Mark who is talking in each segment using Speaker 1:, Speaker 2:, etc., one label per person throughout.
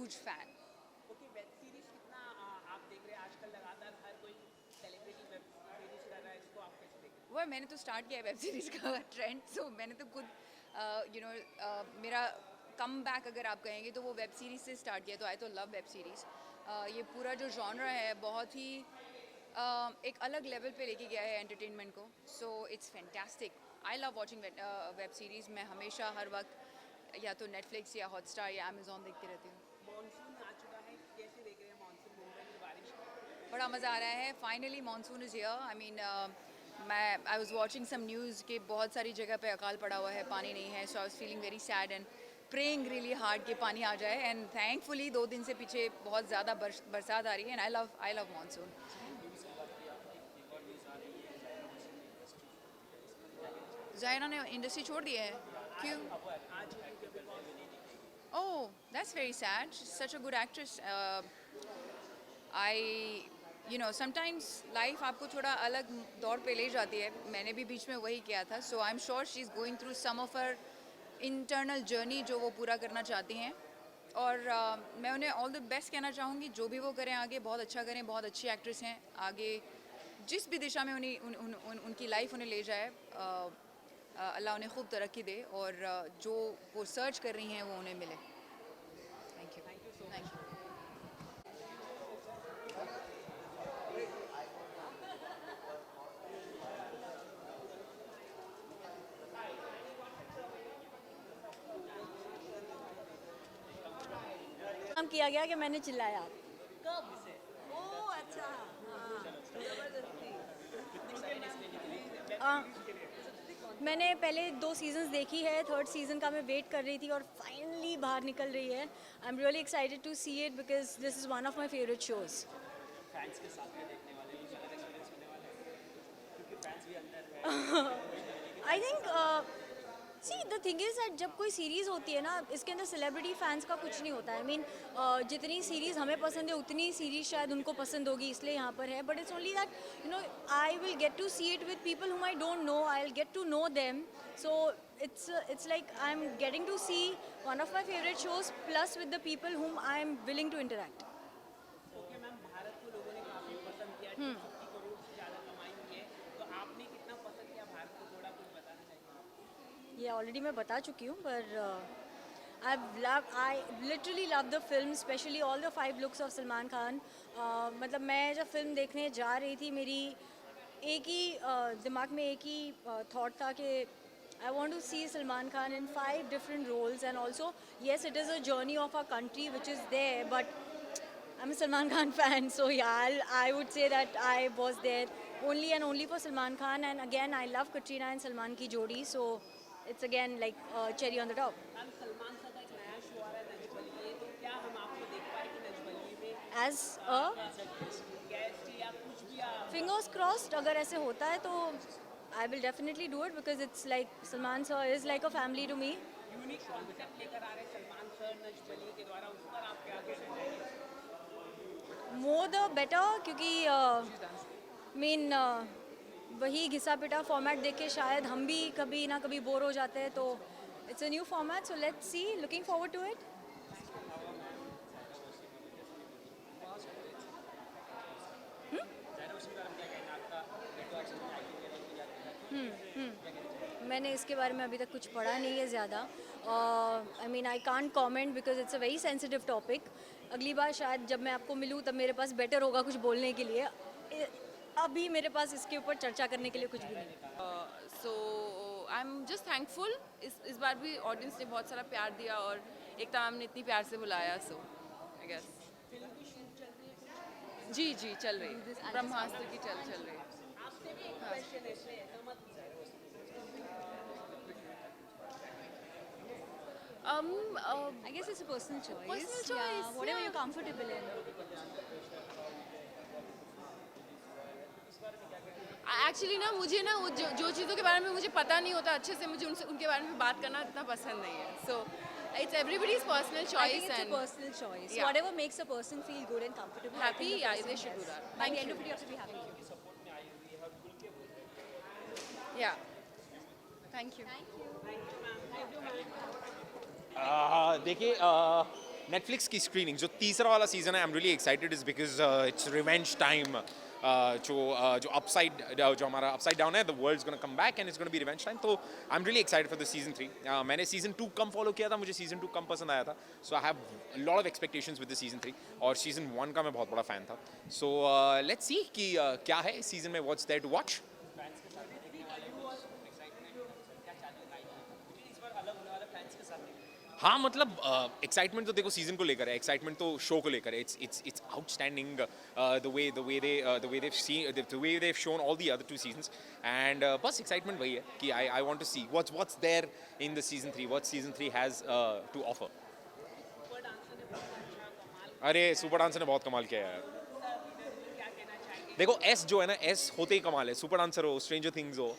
Speaker 1: huge fan.
Speaker 2: Okay, web series कितना आप देख रहे हैं आजकल? लगातार हर कोई सेलिब्रिटी वेब सीरीज कर रहा है, इसको आप कैसे देख रहे हैं?
Speaker 1: वह मैंने तो स्टार्ट किया है वेब सीरीज़ का ट्रेंड, सो मैंने तो खुद मेरा कम बैक अगर आप कहेंगे तो वो वेब सीरीज़ से स्टार्ट किया, तो आई तो लव वेब सीरीज़। ये पूरा जो जॉनरा है बहुत ही एक अलग लेवल पे लेके गया है एंटरटेनमेंट को, so it's fantastic. I love watching web series. मैं हमेशा हर वक्त या तो नेटफ्लिक्स या हॉटस्टार या अमेजोन देखती रहती हूँ।
Speaker 2: मॉनसून आ चुका है, कैसे देख रहे हैं मॉनसून, मुंबई में बारिश?
Speaker 1: बड़ा मज़ा आ रहा है। Finally monsoon is here. I mean I was watching some news कि बहुत सारी जगह पे अकाल पड़ा हुआ है, पानी नहीं है, so I was feeling very sad and praying really hard कि पानी आ जाए, एंड थैंकफुली 2 दिन से पीछे बहुत ज़्यादा बरसात आ रही है, and I love monsoon. Zaira ने इंडस्ट्री छोड़ दी है, क्यों?
Speaker 2: आज यूट्यूब पे बहुत
Speaker 1: Oh, that's very sad. She's such a good actress. Sometimes life आपको थोड़ा अलग दौर पे ले जाती है। मैंने भी बीच में वही किया था. So I'm sure she's going through some of her internal journey जो वो पूरा करना चाहती हैं. और मैं उन्हें all the best कहना चाहूँगी. जो भी वो करें आगे बहुत अच्छा करें. बहुत अच्छी एक्ट्रेस हैं. आगे जिस भी दिशा में उनकी लाइफ उन्हें ले जाए, अल्लाह उन्हें खूब तरक्की दे, और जो वो सर्च कर रही हैं वो उन्हें मिले। Thank you. Thank you.
Speaker 3: काम किया गया कि मैंने चिल्लाया।
Speaker 2: कब से?
Speaker 3: ओह अच्छा, हाँ, जबरदस्ती। मैंने पहले 2 सीजन्स देखी है, थर्ड सीजन का मैं वेट कर रही थी और फाइनली बाहर निकल रही है। I am really excited to see it because this is one of my favourite shows.
Speaker 2: Fans के साथ में देखने वाले कुछ अलग एक्सपीरियंस होने वाला है, क्योंकि फैंस भी अंदर है।
Speaker 3: I think see the thing is that जब कोई सीरीज़ होती है ना, इसके अंदर सेलिब्रिटी फैंस का कुछ नहीं होता है। आई मीन जितनी सीरीज़ हमें पसंद है उतनी सीरीज़ शायद उनको पसंद होगी, इसलिए यहाँ पर है। But it's only that I will get to see it with people whom I don't know, I will get to know them. So it's like I'm getting to see one of my favorite shows plus with the people whom I'm willing to interact.
Speaker 2: Okay ma'am, Bharat को लोगों ने काफ़ी पसंद किया, 250 करोड़ से ज़्यादा कमाई हुई है, तो आपने कितना पसंद किया भारत को, थोड़ा कुछ बताना चाहिए?
Speaker 3: ये ऑलरेडी मैं बता चुकी हूँ, पर I literally love the film, especially all the 5 looks of Salman Khan. मतलब मैं जब फिल्म देखने जा रही थी, मेरी एक ही दिमाग में एक ही थॉट था कि I want to see Salman Khan in 5 different roles, and also yes, it is a journey of our country which is there, but I'm a Salman Khan fan, so yeah, I would say that I was there only and only for Salman Khan, and again I love Katrina and Salman ki jodi, so it's again like cherry on the top.
Speaker 2: Ma'am, Salman sir का एक नया show आ रहा है नच बलिए, तो क्या हम आपको देख पाए कि नच बलिए में
Speaker 3: As a
Speaker 2: गेस्ट या कुछ भी आप?
Speaker 3: fingers crossed, अगर ऐसे होता है तो I will definitely do it because it's like Salman sir is like a family to me.
Speaker 2: Unique concept लेकर आ रहे हैं सलमान सर नच बलिए के द्वारा, उस पर आप क्या कहना चाहेंगे?
Speaker 3: More the better, क्योंकि मीन वही घिसा पिटा फॉर्मेट देख के शायद हम भी कभी ना कभी बोर हो जाते हैं, तो it's a new format, so let's see, looking forward to it. मैंने इसके बारे में अभी तक कुछ पढ़ा नहीं है ज़्यादा। आई mean I can't comment because it's a very sensitive topic. अगली बार शायद जब मैं आपको मिलूँ तब मेरे पास बेटर होगा कुछ बोलने के लिए। अभी मेरे पास इसके ऊपर चर्चा करने के लिए कुछ भी नहीं।
Speaker 4: सो आई एम जस्ट थैंकफुल। इस बार भी ऑडियंस ने बहुत सारा प्यार दिया और एकता मैम ने इतनी प्यार से बुलाया, सो आई गेस।
Speaker 2: फिल्म की शूट चल रही है कुछ?
Speaker 4: जी जी चल रही है, ब्रह्मास्त्र की चल रही है।
Speaker 2: आपसे भी एक क्वेश्चन है, इसलिए ऐसा मत कीजिए।
Speaker 3: I guess it's a personal choice.
Speaker 4: Personal
Speaker 3: Yeah,
Speaker 4: choice,
Speaker 3: whatever
Speaker 4: yeah.
Speaker 3: you're comfortable in.
Speaker 4: Actually ना मुझे ना वो जो चीज़ों के बारे में मुझे पता नहीं होता अच्छे से, मुझे उनके बारे में बात करना इतना पसंद नहीं है। So it's everybody's personal
Speaker 3: I think
Speaker 4: choice
Speaker 3: it's a
Speaker 4: and
Speaker 3: personal choice.
Speaker 4: Yeah.
Speaker 3: Whatever makes a person feel good and comfortable. I
Speaker 4: Happy,
Speaker 3: think the
Speaker 4: yeah,
Speaker 3: person
Speaker 4: they should do
Speaker 3: does.
Speaker 4: that.
Speaker 3: By
Speaker 4: Thank
Speaker 3: the end
Speaker 4: you.
Speaker 3: of it, you have to be happy.
Speaker 4: या thank you.
Speaker 2: Thank you ma'am.
Speaker 5: देखिए Netflix की screening जो तीसरा वाला season है, I am really excited is because it's revenge time. जो upside जो हमारा अपसाइड डाउन है, the world is gonna come back and it's gonna be revenge time. तो I am really excited for the season 3। मैंने season 2 कम follow किया था, मुझे season 2 कम पसंद आया था, so I have lot of expectations with the season 3। और season 1 का मैं बहुत बड़ा फैन था, सो लेट्स सी कि क्या है इस सीजन में, व्हाट्स देयर टू वॉच। हाँ मतलब एक्साइटमेंट तो देखो सीजन को लेकर है, एक्साइटमेंट तो शो को लेकर है। It's outstanding the way they shown all the other 2 seasons and बस एक्साइटमेंट वही है कि I want to see what's there in the season 3, what season 3 has to offer. अरे सुपर डांसर ने बहुत कमाल किया है यार। देखो एस जो है ना, एस होते ही कमाल है, सुपर डांसर हो, स्ट्रेंजर थिंग्स हो,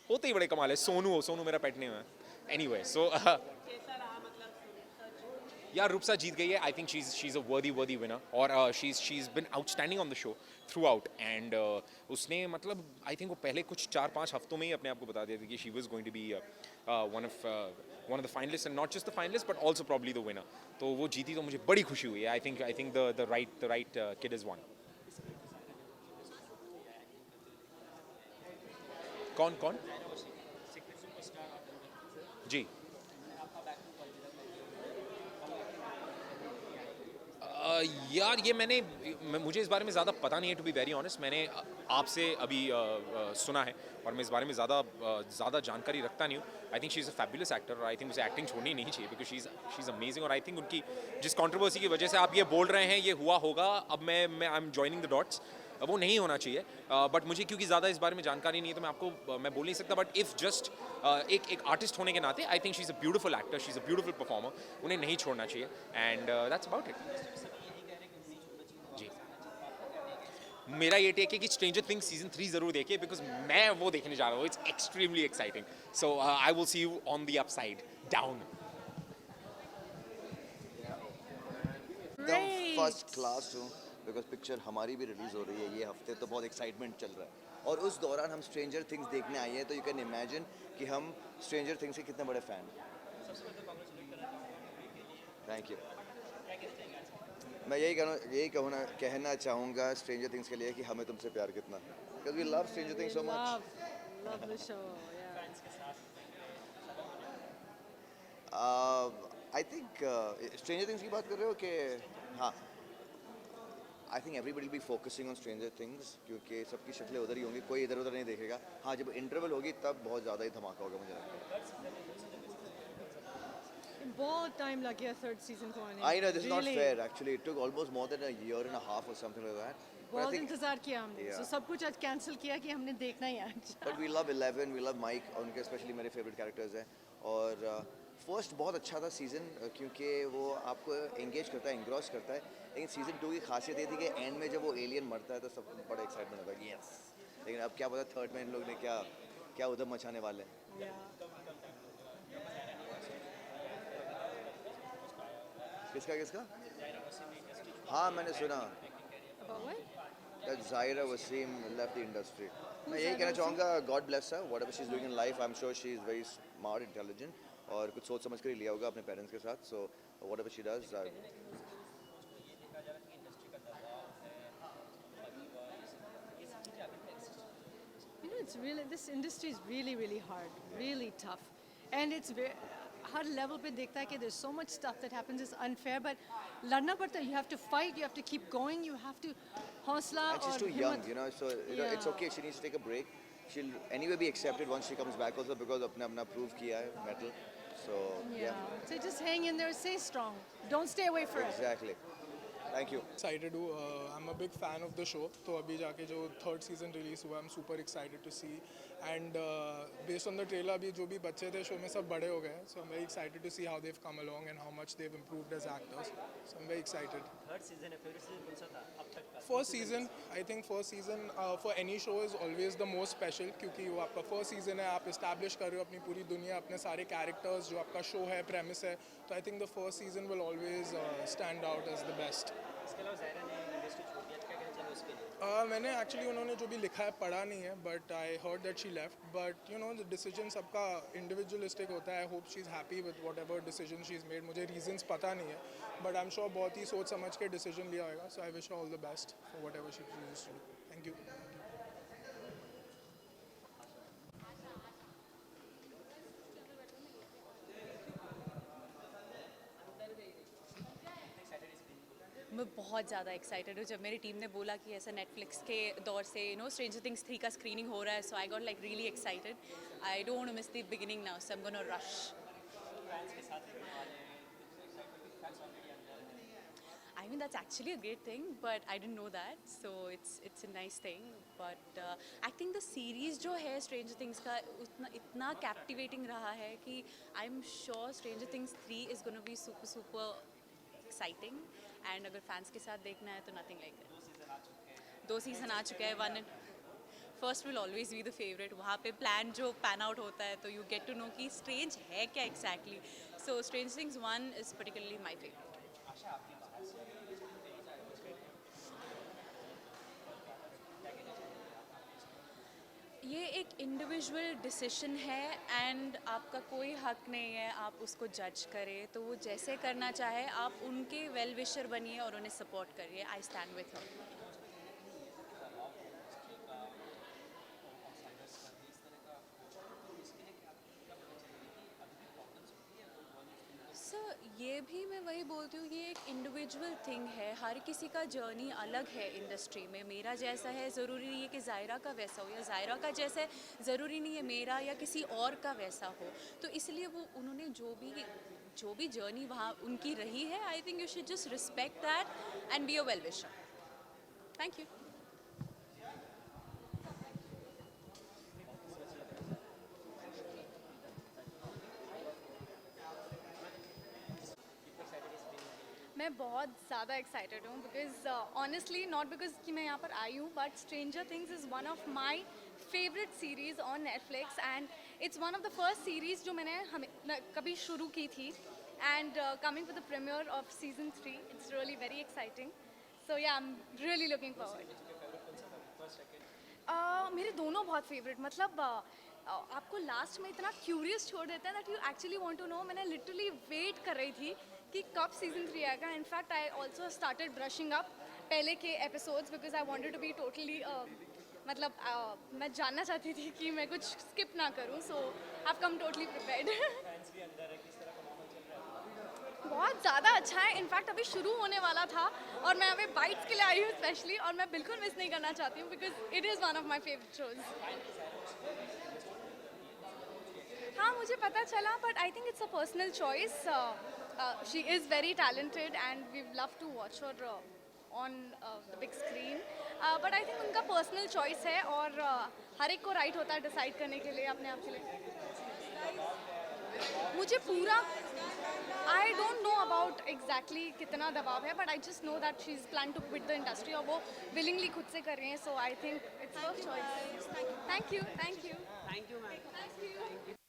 Speaker 5: होते ही बड़े कमाल है। सोनू हो, सोनू मेरा पेट नेम है। एनीवे सो यार रूपसा जीत गई है। I think she is a वर्दी विनर और she is been outstanding on the show through out and उसने मतलब आई थिंक वो पहले कुछ 4-5 हफ्तों में ही अपने आप को बता दिया था कि she was going to be one of the finalist and not just the finalist but also probably the winner. तो वो जीती तो मुझे बड़ी खुशी हुई है। I think the right kid is won. कौन जी यार ये मुझे इस बारे में ज़्यादा पता नहीं है टू बी वेरी ऑनेस्ट। मैंने आपसे अभी सुना है और मैं इस बारे में ज़्यादा जानकारी रखता नहीं हूँ। I think she is a fabulous actor और आई थिंक उसे एक्टिंग छोड़नी नहीं चाहिए बिकॉज शी इज़ अमेजिंग। और आई थिंक उनकी जिस कंट्रोवर्सी की वजह से आप ये बोल रहे हैं ये हुआ होगा, अब मैं I am joining the dots, वो नहीं होना चाहिए। बट मुझे क्योंकि ज़्यादा इस बारे में जानकारी नहीं है तो मैं आपको मैं बोल नहीं सकता। बट इफ़ जस्ट एक आर्टिस्ट होने के नाते I think she is a beautiful actor, she is a beautiful performer, उन्हें नहीं छोड़ना चाहिए एंड दैट्स अबाउट इट। जी मेरा ये टेक है कि स्ट्रेंजर थिंग्स सीजन 3 जरूर देखिए बिकॉज मैं वो देखने जा रहा हूँ। It's extremely exciting, so I will see you on the upside down.
Speaker 6: एकदम फर्स्ट क्लास हूँ बिकॉज पिक्चर हमारी भी रिलीज़ हो रही है ये हफ्ते, तो बहुत एक्साइटमेंट चल रहा है और उस दौरान हम स्ट्रेंजर थिंग्स देखने आए हैं, तो यू कैन इमेजिन कि हम स्ट्रेंजर थिंग्स के कितने बड़े फ़ैन हैं। Thank you. मैं यही कहना चाहूँगा स्ट्रेंजर थिंग्स के लिए कि हमें तुमसे प्यार कितना, because we love Stranger Things so much.
Speaker 3: Love the show. Yeah.
Speaker 6: I think Stranger Things की बात कर रहे हो कि हाँ, I think everybody be focusing on Stranger Things क्योंकि सबकी शक्लें उधर ही होंगी, कोई इधर उधर नहीं देखेगा। हाँ जब इंटरवल होगी तब बहुत ज़्यादा ही धमाका होगा मुझे लगता है।
Speaker 7: बहुत टाइम लग गया थर्ड सीजन को आने
Speaker 6: I know this is not
Speaker 7: Really.
Speaker 6: fair actually. It took almost more than a year and a half or something like that. But I
Speaker 7: बहुत
Speaker 6: think,
Speaker 7: इंतजार किया हमने
Speaker 6: Yeah.
Speaker 7: so सब कुछ आज कैंसिल किया कि हमने देखना ही आज
Speaker 6: but we love 11, we love Mike, और उनके स्पेशली मेरे फेवरेट कैरेक्टर्स हैं। और फर्स्ट बहुत अच्छा था सीज़न क्योंकि वो आपको एंगेज करता है, एंग्रॉस करता है। लेकिन सीज़न 2 की खासियत ये थी कि एंड में जब वो एलियन मरता है तो सब बड़ा एक्साइटमेंट होता है कि यस। लेकिन अब क्या पता थर्ड में इन लोग ने क्या उधर मचाने वाले हैं। किसका हाँ मैंने सुना that Zaira Wasim left the industry. मैं यही कहना चाहूँगा God bless her, whatever she's doing in life, I'm sure she is very smart, intelligent और कुछ सोच समझ कर ही लिया होगा अपने पेरेंट्स के साथ, so whatever she does,
Speaker 7: You know, it's really this industry is really hard, really tough, and it's very her level पे देखता है कि there's so much stuff that happens is unfair, but लड़ना पड़ता है, you have to fight, you have to keep going, you have to हौसला
Speaker 6: and she's
Speaker 7: और
Speaker 6: too young,
Speaker 7: हिम्मत
Speaker 6: you know, so you know, it's okay, she needs to take a break. She'll anyway be accepted once she comes back also because अपना prove किया है metal, so yeah.
Speaker 7: So just hang in there, stay strong, don't stay away for it.
Speaker 6: Exactly. Thank you.
Speaker 8: Excited हूँ। I am a big fan of the show, तो अभी जाके जो third season release हुआ I am super excited to see and based on the trailer अभी जो भी बच्चे थे शो में सब बड़े हो गए, so I am very excited to see how they come along and how much they improved as actors, so I am very excited.
Speaker 2: Third season है, फेवरेट सीजन कौन सा था अब तक का?
Speaker 8: First season, I think first season for any show is always the most special क्योंकि वो आपका फर्स्ट सीज़न है, आप इस्टेब्लिश कर रहे हो अपनी पूरी दुनिया, अपने सारे कैरेक्टर्स, जो आपका शो है, प्रेमिस है, तो I think the first season will always stand out as the best.
Speaker 2: इसके अलावा ज़ायरा ने इंडस्ट्री छोड़ दिया, क्या कहना चाहिए उसके लिए?
Speaker 8: मैंने एक्चुअली उन्होंने जो भी लिखा है पढ़ा नहीं है, but I heard that she left, but you know the decision सबका इंडिविजुअलिस्टिक होता है. I hope she is happy with what ever decision she is made. मुझे रीजंस पता नहीं है, बट आई एम श्योर बहुत ही सोच समझ के डिसीजन लिया होगा. So I wish all the best for whatever she chooses to do. Thank you.
Speaker 9: मैं बहुत ज़्यादा एक्साइटेड हूँ. जब मेरी टीम ने बोला कि ऐसा नेटफ्लिक्स के दौर से स्ट्रेंजर थिंग्स 3 का स्क्रीनिंग हो रहा है, so I got like really excited. I don't want to miss the beginning now, so I am gonna rush. I mean, that's actually a great thing, but I didn't know that, so it's a nice thing. But I think the series जो है Stranger Things का इतना captivating रहा है कि I'm sure Stranger Things 3 is gonna be super super exciting. And अगर fans के साथ देखना है तो nothing like that. 2 season आ चुके हैं. One first will always be the favorite. वहाँ पे plan जो pan out होता है तो you get to know कि Strange है क्या exactly. So Stranger Things 1 is particularly my favorite. ये एक इंडिविजुअल डिसीजन है एंड आपका कोई हक नहीं है आप उसको जज करें. तो वो जैसे करना चाहे आप उनके वेल विशर बनिए और उन्हें सपोर्ट करिए. I stand with her. Sir ये भी मैं वही बोलती हूँ, ये एक इंडिविजुअल थिंग है. हर किसी का जर्नी अलग है इंडस्ट्री में. मेरा जैसा है ज़रूरी नहीं है कि ज़ायरा का वैसा हो, या ज़ायरा का जैसा है ज़रूरी नहीं है मेरा या किसी और का वैसा हो. तो इसलिए वो उन्होंने जो भी जर्नी वहाँ उनकी रही है, I think you should just respect that and be a well wisher. Thank you.
Speaker 10: मैं बहुत ज़्यादा एक्साइटेड हूँ बिकॉज ऑनेस्टली नॉट बिकॉज कि मैं यहाँ पर आई हूँ, but Stranger Things is one of my favourite series on Netflix and it's one of the first series जो मैंने कभी शुरू की थी. And coming with the premiere of season 3 it's really very exciting. So yeah I am really looking forward. मेरे दोनों बहुत favourite. मतलब आपको लास्ट में इतना क्यूरियस छोड़ देता है that you actually want to know. मैंने लिटरली वेट कर रही थी कि कब सीजन 3 आएगा. In fact I also started brushing up पहले के episodes because I wanted to be totally मतलब मैं जानना चाहती थी कि मैं कुछ स्किप ना करूं. So I have come totally prepared. बहुत ज़्यादा अच्छा है. इनफैक्ट अभी शुरू होने वाला था और मैं अभी बाइट्स के लिए आई हूँ स्पेशली, और मैं बिल्कुल मिस नहीं करना चाहती हूँ because it is one of my favourite shows. हाँ मुझे पता चला, but I think it's a personal choice. She is very talented and we love to watch her on the big screen. But I think उनका personal choice है और हर एक को right होता है डिसाइड करने के लिए अपने आप के लिए. मुझे पूरा I don't know about exactly कितना दबाव है, but I just know that she is plan to quit the industry और वो विलिंगली खुद से कर रही हैं. So I think it's her choice. Thank you.
Speaker 2: Thank you ma'am.